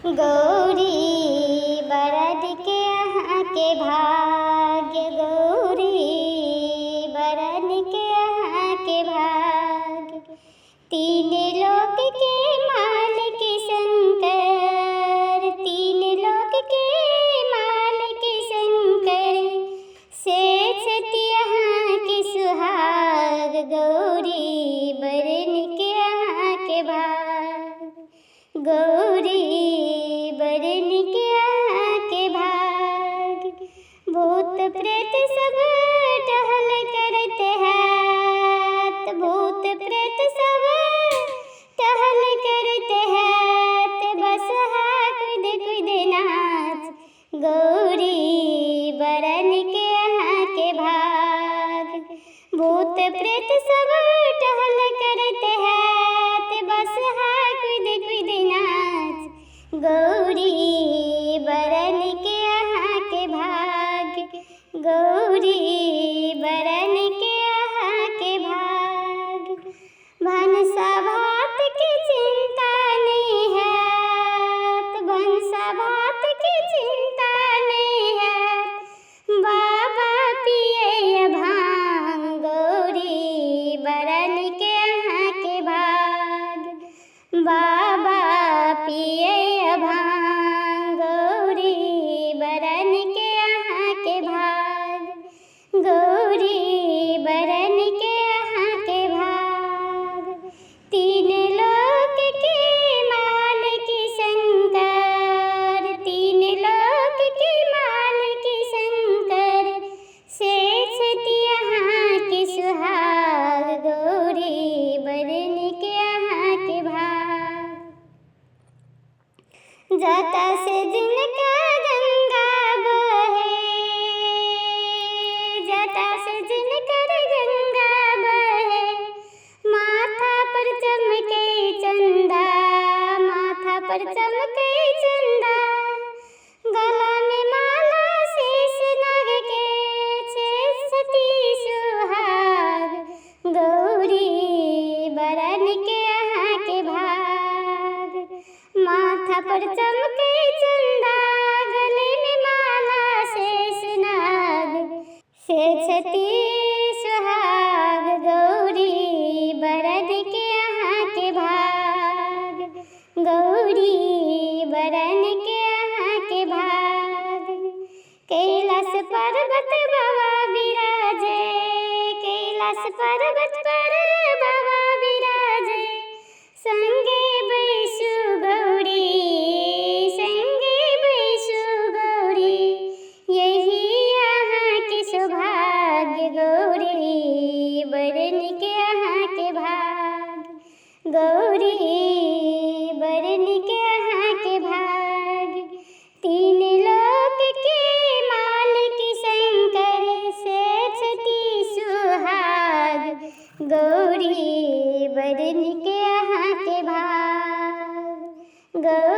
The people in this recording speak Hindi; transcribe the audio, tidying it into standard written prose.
गौरी बरद के यहाँ के भाग्य, गौरी बरद के यहाँ के भाग्य। तीन लोक के मालिक शंकर, तीन लोक के मालिक शंकर, शेष यहाँ की सुहाग। गौरी बरन के यहाँ के भाग, गौरी बरन के यहाँ के भाग। भूत प्रेत सब टहल करते हैं, भूत प्रेत सब टहल करते हैं, बस कूद कूद नाच। गौरी बरन के यहाँ के भाग। भूत प्रेत सब टहल करते हैं, बस कूद कूद नाच। गौरी बरन के यहाँ के भाग, गौरी बरन के यहाँ के भाग। भनसा भात की चिंता नहीं है, भनसा भात की चिंता नहीं है, बाबा पिए भांग। गौरी बरन के यहाँ के भाग, बाबा पिए भांग। गौरी बरन के यहाँ के भाग, गौरी बरन के यहाँ के भाग। तीन लोक के मालिक शंकर, तीन लोक के मालिक शंकर, शेष यहाँ की सुहाग। गौरी बरन के यहाँ के भाग। जाता से जिनका गंगा बहे, जाता से जिनकर गंगा बहे, माथा पर चमके चंदा, माथा पर चमके चंदा, गला में माला शेष नाग के, शेष सुहाग। गौरी बरन के यहाँ के भाग। माथा पर चमके चंदा, गले में माला शेष नाग, शेषती सुहाग। गौरी बरद के यहाँ के भाग, गौरी बरन के यहाँ के भाग। कैलाश पर्वत बाबा विराजे, कैलाश पर्वत पर बाबा विराजे, संगे बैसु गौरी, संगे बैसु गौरी, यही यहाँ की सौभाग्य। गौरी बरन के यहाँ के भाग, गौरी बरन के यहाँ के भाग। तीन लोक के मालिक शंकर, शेष सुहाग। गौरी बरन के यहाँ के भाग, गौरी